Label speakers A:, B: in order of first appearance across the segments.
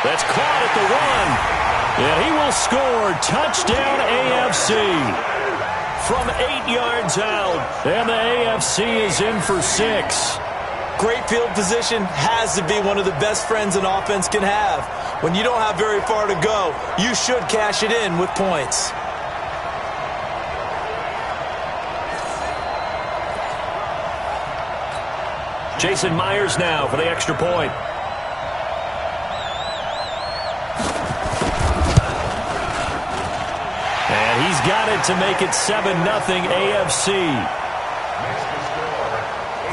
A: That's caught at the 1. And he will score. Touchdown, AFC. From 8 yards out. And the AFC is in for 6.
B: Great field position has to be one of the best friends an offense can have. When you don't have very far to go, you should cash it in with points.
A: Jason Myers now for the extra point. And he's got it to make it 7-0 AFC.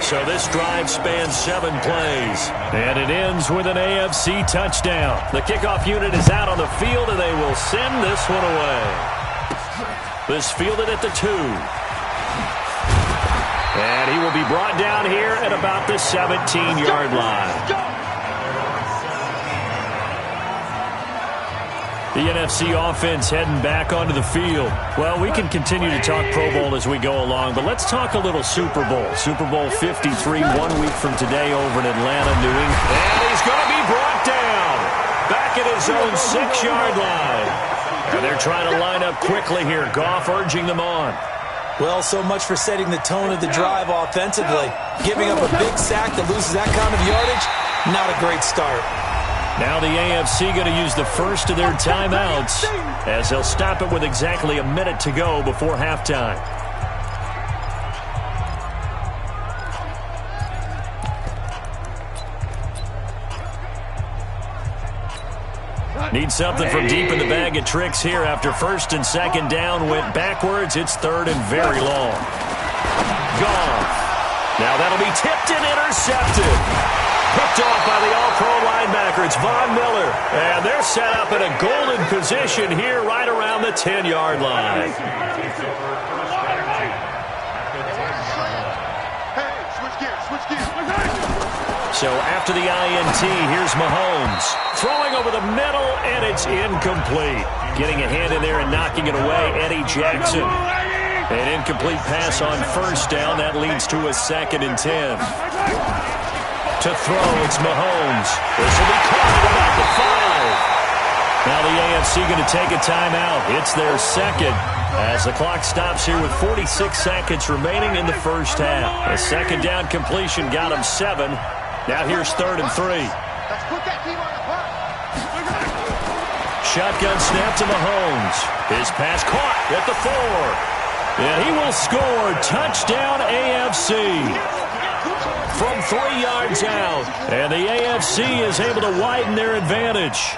A: So this drive spans 7 plays. And it ends with an AFC touchdown. The kickoff unit is out on the field, and they will send this one away. This fielded at the 2. And he will be brought down here at about the 17-yard line. The NFC offense heading back onto the field. Well, we can continue to talk Pro Bowl as we go along, but let's talk a little Super Bowl. Super Bowl 53, 1 week from today over in Atlanta, New England. And he's going to be brought down back at his own 6-yard line. And they're trying to line up quickly here. Goff urging them on.
B: Well, so much for setting the tone of the drive offensively. Giving up a big sack that loses that kind of yardage, not a great start.
A: Now the AFC going to use the first of their timeouts as they'll stop it with exactly a minute to go before halftime. Need something from deep in the bag of tricks here after first and second down went backwards. It's third and very long. Gone. Now that'll be tipped and intercepted. Picked off by the all-pro linebacker. It's Von Miller. And they're set up in a golden position here right around the 10-yard line. So after the INT, here's Mahomes. Throwing over the middle, and it's incomplete. Getting a hand in there and knocking it away, Eddie Jackson. An incomplete pass on first down. That leads to a 2nd and 10. To throw, it's Mahomes. This will be caught at about the 5. Now the AFC going to take a timeout. It's their second as the clock stops here with 46 seconds remaining in the first half. A second down completion got him 7. Now here's 3rd and 3. Shotgun snap to Mahomes. His pass caught at the 4. And he will score. Touchdown AFC. From 3 yards out. And the AFC is able to widen their advantage.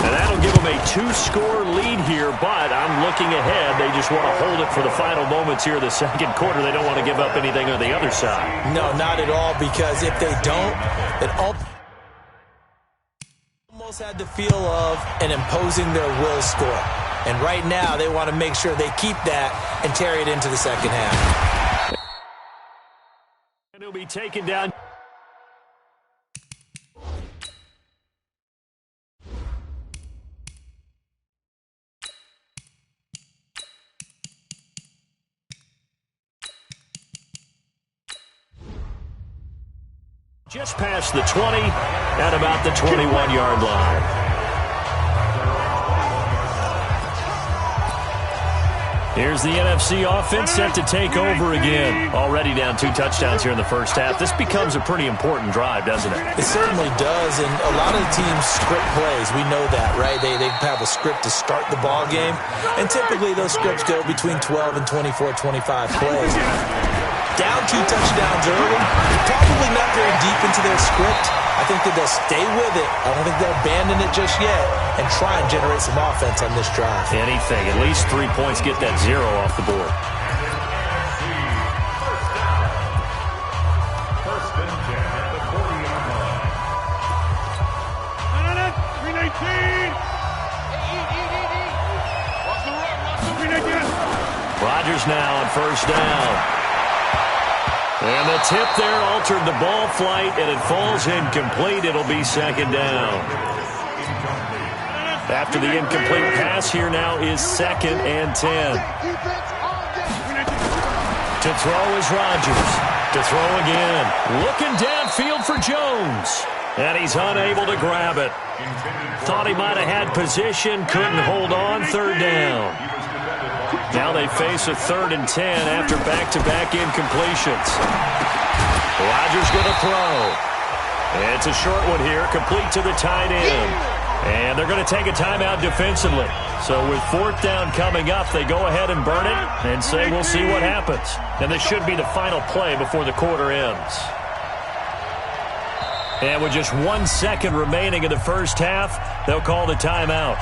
A: And that'll give them a 2-score lead here, but I'm looking ahead. They just want to hold it for the final moments here of the second quarter. They don't want to give up anything on the other side.
B: No, not at all, because if they don't, it almost had the feel of an imposing their will score. And right now, they want to make sure they keep that and carry it into the second half.
A: And he'll be taken down. Just past the 20 at about the 21-yard line. Here's the NFC offense set to take over again. Already down 2 touchdowns here in the first half. This becomes a pretty important drive, doesn't it?
B: It certainly does, and a lot of the teams script plays. We know that, right? They have a script to start the ball game, and typically those scripts go between 12 and 24, 25 plays. Down 2 touchdowns early, probably not very deep into their script. I think that they'll stay with it. I don't think they'll abandon it just yet and try and generate some offense on this drive.
A: Anything. At least 3 points, get that 0 off the board.
C: First and 10 at the 40-yard line.
A: Rodgers now on first down. And the tip there altered the ball flight, and it falls incomplete. It'll be second down. After the incomplete pass, here now is 2nd and 10. To throw is Rodgers. To throw again. Looking downfield for Jones. And he's unable to grab it. Thought he might have had position, couldn't hold on, third down. Now they face a 3rd and 10 after back-to-back incompletions. Rodgers going to throw. It's a short one here, complete to the tight end. And they're going to take a timeout defensively. So with 4th down coming up, they go ahead and burn it and say we'll see what happens. And this should be the final play before the quarter ends. And with just 1 second remaining in the first half, they'll call the timeout.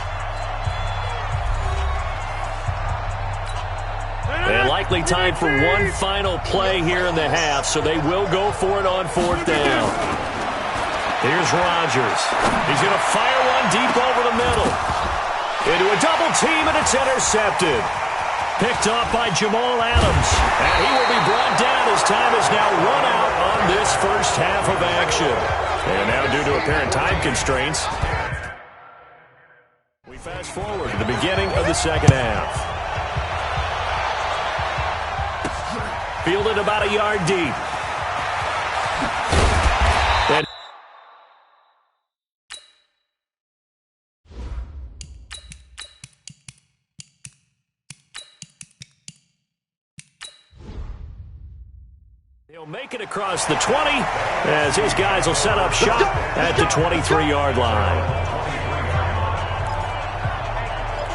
A: And likely time for one final play here in the half, so they will go for it on 4th down. Here's Rodgers. He's going to fire one deep over the middle. Into a double team, and it's intercepted. Picked off by Jamal Adams. And he will be brought down as time is now run out on this first half of action. And now due to apparent time constraints, we fast forward to the beginning of the second half. Fielded about a yard deep. And he'll make it across the 20 as his guys will set up shop at the 23-yard line.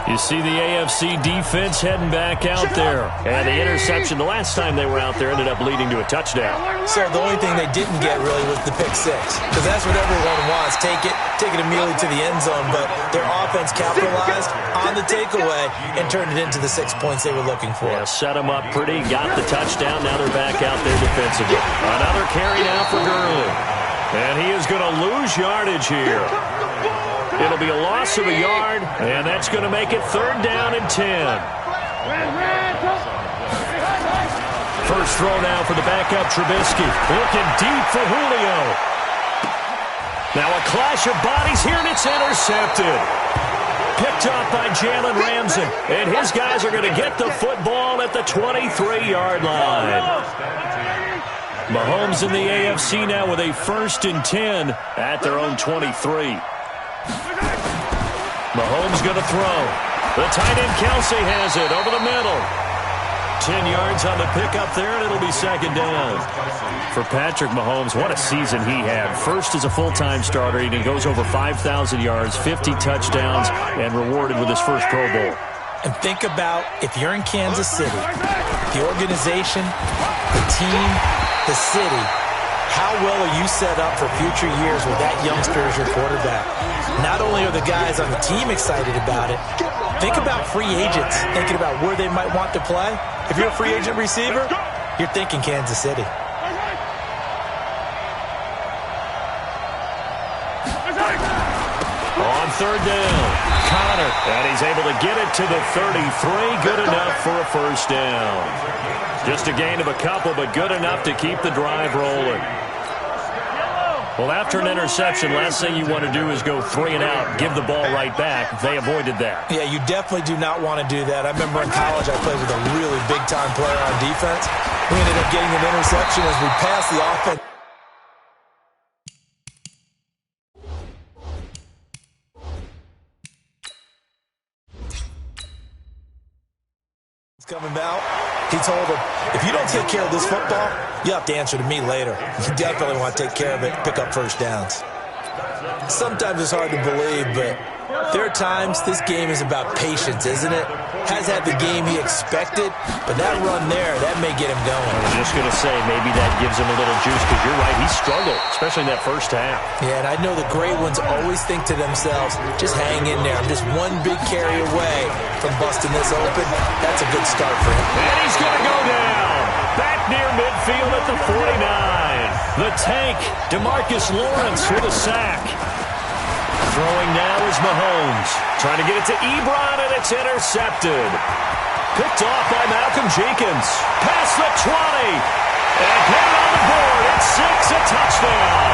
A: You see the AFC defense heading back out there. And the interception the last time they were out there ended up leading to a touchdown.
B: So the only thing they didn't get really was the pick six. Because that's what everyone wants. Take it immediately to the end zone. But their offense capitalized on the takeaway and turned it into the 6 points they were looking for.
A: Yeah, set them up pretty, got the touchdown. Now they're back out there defensively. Another carry now for Gurley. And he is going to lose yardage here. It'll be a loss of a yard, and that's going to make it 3rd down and 10. First throw now for the backup Trubisky. Looking deep for Julio. Now a clash of bodies here, and it's intercepted. Picked off by Jalen Ramsey, and his guys are going to get the football at the 23-yard line. Mahomes in the AFC now with a 1st and 10 at their own 23. Mahomes going to throw. The tight end Kelsey has it over the middle. 10 yards on the pickup there, and it'll be 2nd down. For Patrick Mahomes, what a season he had. First as a full-time starter, he goes over 5,000 yards, 50 touchdowns, and rewarded with his first Pro Bowl.
B: And think about if you're in Kansas City, the organization, the team, the city, how well are you set up for future years with that youngster as your quarterback? Not only are the guys on the team excited about it, think about free agents thinking about where they might want to play. If you're a free agent receiver, you're thinking Kansas City.
A: On 3rd down, Connor, and he's able to get it to the 33. Good enough for a 1st down. Just a gain of a couple, but good enough to keep the drive rolling. Well, after an interception, last thing you want to do is go 3 and out, give the ball right back. They avoided that.
B: Yeah, you definitely do not want to do that. I remember in college I played with a really big-time player on defense. We ended up getting an interception as we passed the offense. Coming out, he told him, if you don't take care of this football, you have to answer to me later. You definitely want to take care of it, pick up 1st downs. Sometimes it's hard to believe, but there are times this game is about patience, isn't it? Has had the game he expected, but that run there, that may get him going.
A: I was just going to say, maybe that gives him a little juice, because you're right, he struggled, especially in that first half.
B: Yeah, and I know the great ones always think to themselves, just hang in there. I'm just one big carry away from busting this open. That's a good start for him.
A: And he's going to go down. Back near midfield at the 49. The tank, DeMarcus Lawrence with a sack. Throwing now is Mahomes. Trying to get it to Ebron, and it's intercepted. Picked off by Malcolm Jenkins. Past the 20. And put it on the board. It's 6, a touchdown.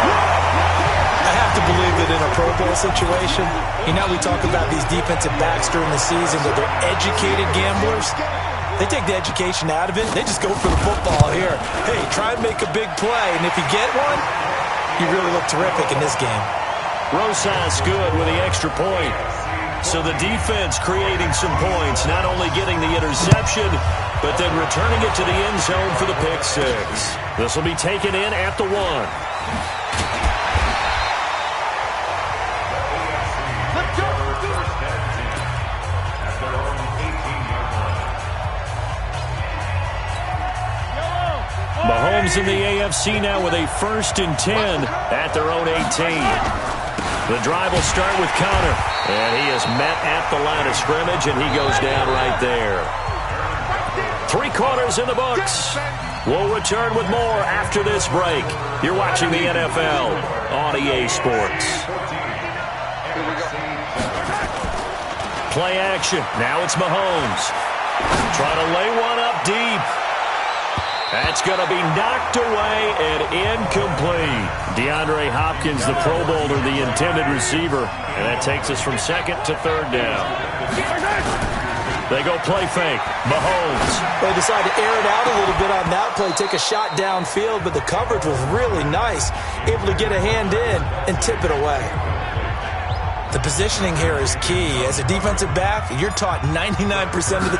B: I have to believe that in a Pro Bowl situation, you know, we talk about these defensive backs during the season, that they're educated gamblers. They take the education out of it. They just go for the football here. Hey, try and make a big play, and if you get one, He really looked terrific in this game.
A: Rosas good with the extra point. So the defense creating some points, not only getting the interception, but then returning it to the end zone for the pick six. This will be taken in at the 1. Mahomes in the AFC now with a 1st and 10 at their own 18. The drive will start with Connor, and he is met at the line of scrimmage, and he goes down right there. 3 quarters in the books. We'll return with more after this break. You're watching the NFL on EA Sports. Play action. Now it's Mahomes. Trying to lay one up deep. That's going to be knocked away and incomplete. DeAndre Hopkins, the Pro Bowler, the intended receiver. And that takes us from 2nd to 3rd down. They go play fake. Mahomes.
B: They decided to air it out a little bit on that play, take a shot downfield, but the coverage was really nice. Able to get a hand in and tip it away. The positioning here is key. As a defensive back, you're taught 99% of the...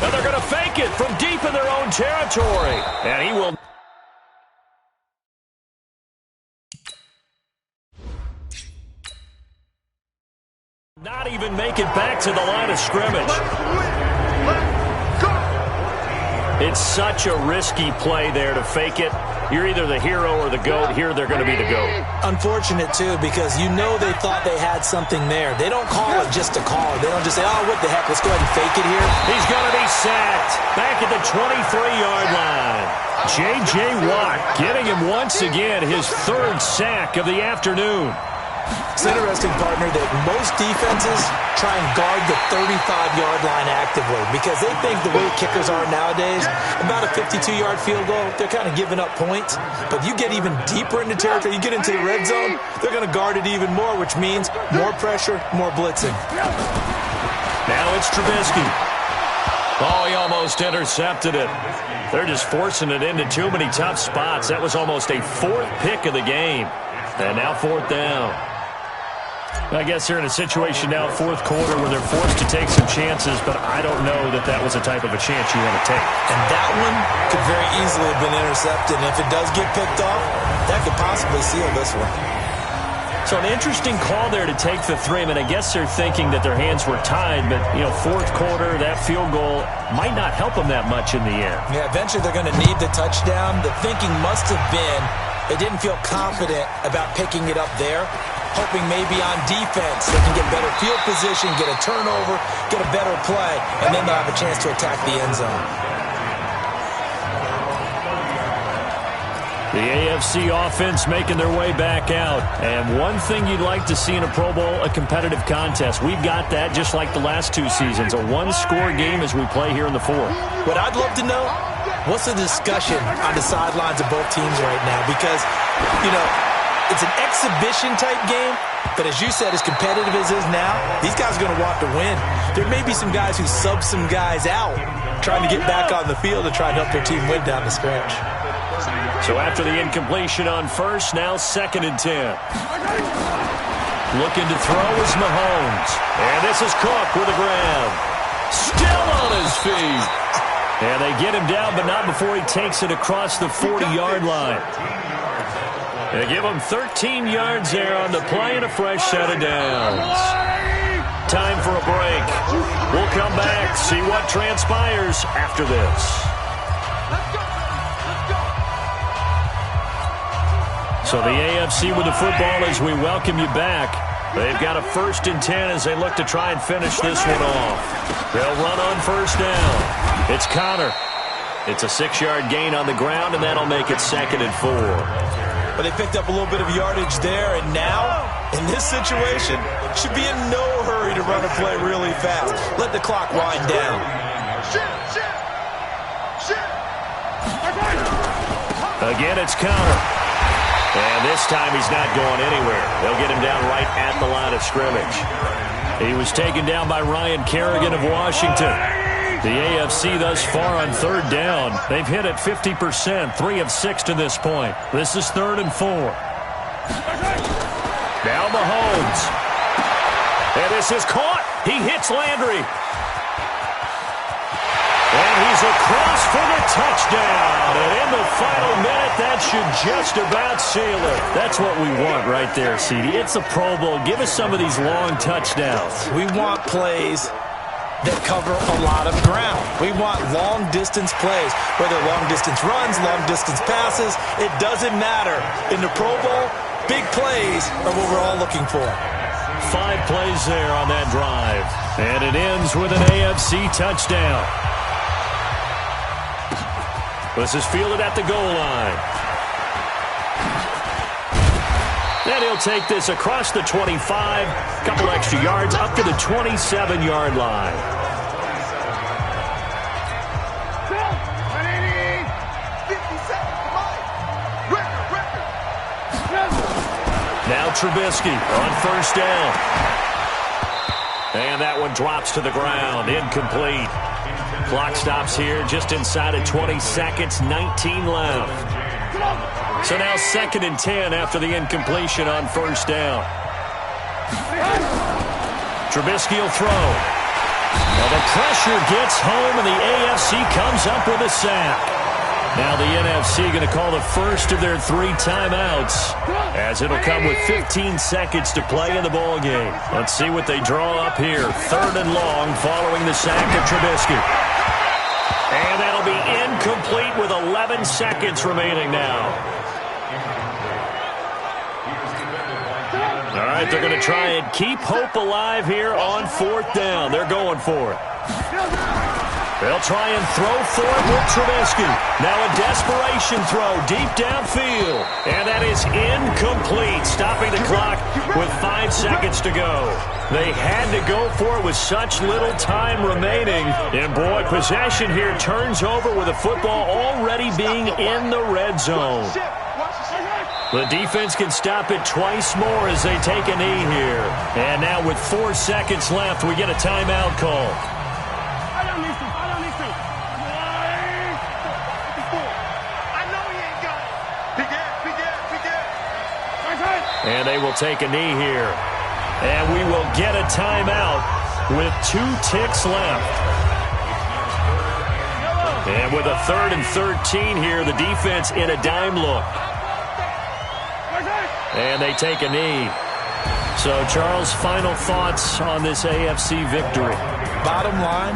A: And they're going to fake it from deep in their own territory. And he will... not even make it back to the line of scrimmage. It's such a risky play there to fake it. You're either the hero or the GOAT. Here they're going to be the GOAT.
B: Unfortunate, too, because you know they thought they had something there. They don't call it just to call it. They don't just say, oh, what the heck, let's go ahead and fake it here.
A: He's going to be sacked back at the 23-yard line. J.J. Watt getting him once again his 3rd sack of the afternoon.
B: It's interesting, partner, that most defenses try and guard the 35-yard line actively because they think the way kickers are nowadays, about a 52-yard field goal, they're kind of giving up points. But you get even deeper into territory, you get into the red zone, they're going to guard it even more, which means more pressure, more blitzing.
A: Now it's Trubisky. Oh, he almost intercepted it. They're just forcing it into too many tough spots. That was almost a 4th pick of the game. And now 4th down. I guess they're in a situation now, 4th quarter, where they're forced to take some chances, but I don't know that that was the type of a chance you want to take.
B: And that one could very easily have been intercepted. And if it does get picked off, that could possibly seal this one.
A: So an interesting call there to take the 3. I mean, I guess they're thinking that their hands were tied, but, 4th quarter, that field goal might not help them that much in the end.
B: Yeah, eventually they're going to need the touchdown. The thinking must have been they didn't feel confident about picking it up there, hoping maybe on defense they can get better field position, get a turnover, get a better play, and then they'll have a chance to attack the end zone.
A: The AFC offense making their way back out. And one thing you'd like to see in a Pro Bowl, a competitive contest. We've got that just like the last 2 seasons, a 1-score game as we play here in the 4th.
B: What I'd love to know, what's the discussion on the sidelines of both teams right now? Because, it's an exhibition-type game, but as you said, as competitive as it is now, these guys are going to want to win. There may be some guys who sub some guys out, trying to get back on the field and try to help their team win down the stretch.
A: So after the incompletion on 1st, now 2nd and 10. Looking to throw is Mahomes. And this is Cook with a grab. Still on his feet. And they get him down, but not before he takes it across the 40-yard line. They give him 13 yards there on the play and a fresh set of downs. Time for a break. We'll come back, see what transpires after this. So the AFC with the football as we welcome you back. They've got a 1st and 10 as they look to try and finish this one off. They'll run on 1st down. It's Connor. It's a 6-yard gain on the ground, and that'll make it 2nd and 4.
B: But they picked up a little bit of yardage there, and now, in this situation, should be in no hurry to run a play really fast. Let the clock wind down.
A: Again, it's Connor. And this time he's not going anywhere. They'll get him down right at the line of scrimmage. He was taken down by Ryan Kerrigan of Washington. The AFC thus far on third down. They've hit it 50%, 3 of 6 to this point. This is 3rd and 4. Now Mahomes. And this is caught. He hits Landry. And he's across for the touchdown. And in the final minute, that should just about seal it. That's what we want right there, CD. It's a Pro Bowl. Give us some of these long touchdowns.
B: We want plays that cover a lot of ground. We want long-distance plays, whether long-distance runs, long-distance passes. It doesn't matter. In the Pro Bowl, big plays are what we're all looking for.
A: 5 plays there on that drive. And it ends with an AFC touchdown. This is fielded at the goal line. And he'll take this across the 25, a couple extra yards up to the 27-yard line. Now Trubisky on first down. And that one drops to the ground, incomplete. Clock stops here just inside of 20 seconds, 19 left. So now 2nd and 10 after the incompletion on first down. Trubisky will throw. Well, the pressure gets home, and the AFC comes up with a sack. Now the NFC going to call the first of their 3 timeouts, as it'll come with 15 seconds to play in the ball game. Let's see what they draw up here. 3rd and long following the sack of Trubisky. And that'll be incomplete with 11 seconds remaining now. All right, they're going to try and keep hope alive here on 4th down. They're going for it. They'll try and throw for it with Trubisky. Now a desperation throw deep downfield. And that is incomplete, stopping the clock with 5 seconds to go. They had to go for it with such little time remaining. And, boy, possession here turns over with the football already being in the red zone. The defense can stop it twice more as they take a knee here. And now with 4 seconds left, we get a timeout call. And they will take a knee here. And we will get a timeout with 2 ticks left. And with a 3rd and 13 here, the defense in a dime look. And they take a knee. So, Charles, final thoughts on this AFC victory?
B: Bottom line,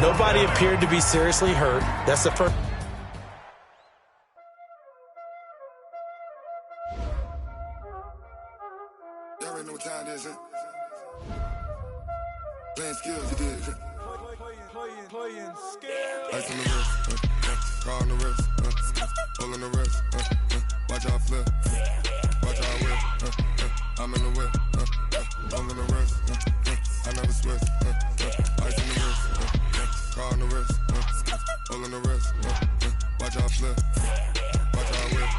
B: nobody appeared to be seriously hurt. That's the first.
D: Playing skills, you did. Playing skills. Ice on the wrist, car on the wrist, pull on the wrist, watch out flip, watch out whip, I'm in the whip, pull on the wrist, I never switch, ice on the wrist, car on the wrist, pull on the wrist, watch out flip, watch out whip,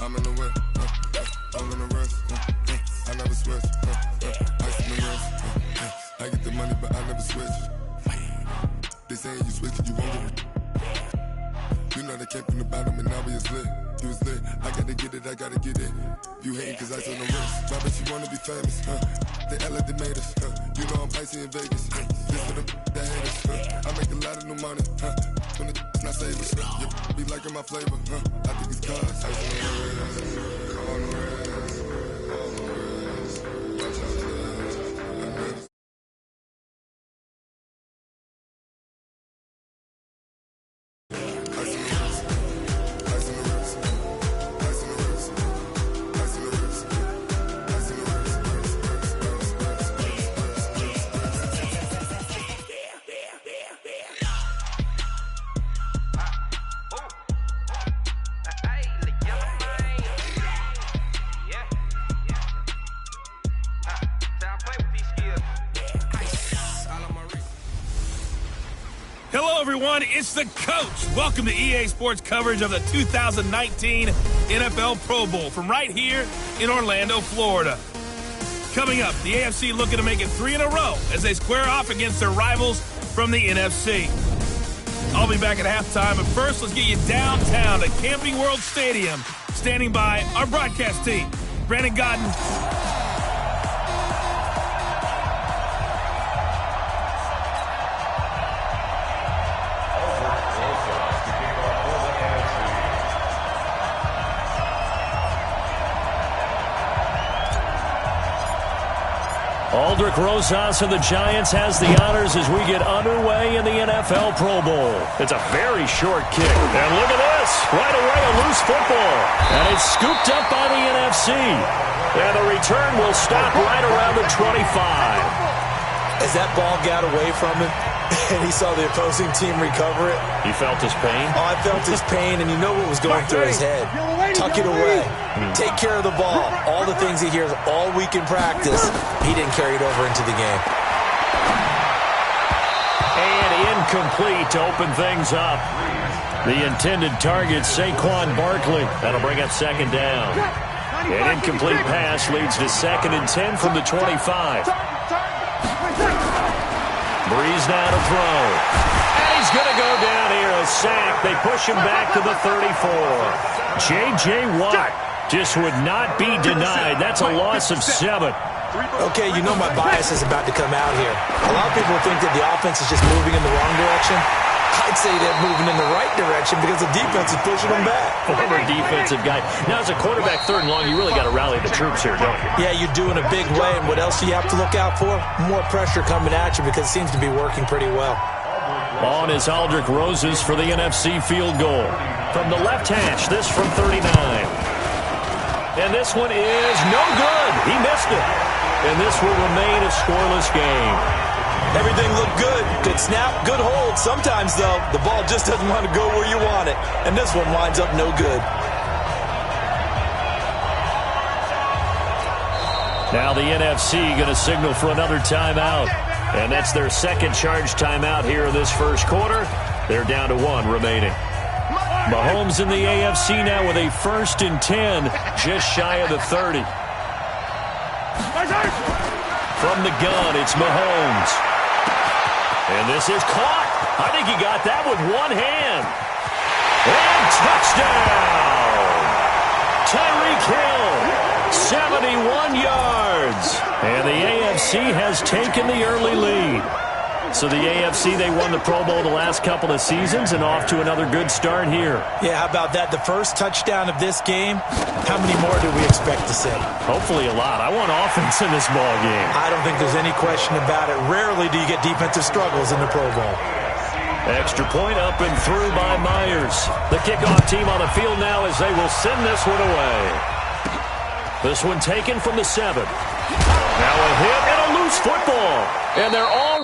D: I'm in the whip, pull on the wrist, I never switch, ice on the wrist. I get the money, but I never switch. They saying you switch it, you won't get it. You know they came from the bottom and now we is lit. You was lit, I gotta get it, I gotta get it. You hating cause I on the wrist. Why bet you wanna be famous, They act like they made us, You know I'm icy in Vegas, This for them that hate us, I make a lot of new money, When it's not savers, You be liking my flavor, I think it's cause ice on the wrist, on the wrist, on the wrist, watch out for that.
E: Hello, everyone. It's the coach. Welcome to EA Sports coverage of the 2019 NFL Pro Bowl from right here in Orlando, Florida. Coming up, the AFC looking to make it 3 in a row as they square off against their rivals, from the NFC. I'll be back at halftime, but first, let's get you downtown at Camping World Stadium. Standing by our broadcast team, Brandon Godden.
A: Aldrich Rosas of the Giants has the honors as we get underway in the NFL Pro Bowl. It's a very short kick. And look at this. Right away, a loose football. And it's scooped up by the NFC. And the return will stop right around the 25.
B: As that ball got away from him, and he saw the opposing team recover it.
A: You felt his pain?
B: Oh, I felt his pain, and you know what was going through his head. Tuck it away. Take care of the ball. All the things he hears all week in practice, he didn't carry it over into the game.
A: And incomplete to open things up. The intended target, Saquon Barkley. That'll bring up second down. An incomplete pass leads to 2nd and 10 from the 25. Breeze now to throw. And he's going to go down here, a sack. They push him back to the 34. J.J. Watt just would not be denied. That's a loss of 7.
B: Okay, you know my bias is about to come out here. A lot of people think that the offense is just moving in the wrong direction. I'd say they're moving in the right direction because the defense is pushing them back.
A: Former defensive guy. Now, as a quarterback 3rd and long, you really got to rally the troops here, don't you?
B: Yeah, you do in a big way. And what else do you have to look out for? More pressure coming at you because it seems to be working pretty well.
A: On is Aldrich Rosas for the NFC field goal. From the left hash, this from 39. And this one is no good. He missed it. And this will remain a scoreless game.
B: Everything looked good. Good snap, good hold. Sometimes, though, the ball just doesn't want to go where you want it. And this one winds up no good.
A: Now the NFC going to signal for another timeout. And that's their second charge timeout here in this first quarter. They're down to 1 remaining. Mahomes in the AFC now with a 1st and 10, just shy of the 30. From the gun, it's Mahomes. And this is caught. I think he got that with one hand. And touchdown! Tyreek Hill, 71 yards. And the AFC has taken the early lead. So the AFC, they won the Pro Bowl the last couple of seasons and off to another good start here.
B: Yeah, how about that? The first touchdown of this game. How many more do we expect to see?
A: Hopefully a lot. I want offense in this ball game.
B: I don't think there's any question about it. Rarely do you get defensive struggles in the Pro Bowl.
A: Extra point up and through by Myers. The kickoff team on the field now as they will send this one away. This one taken from the 7. Now a hit and a loose football. And they're all...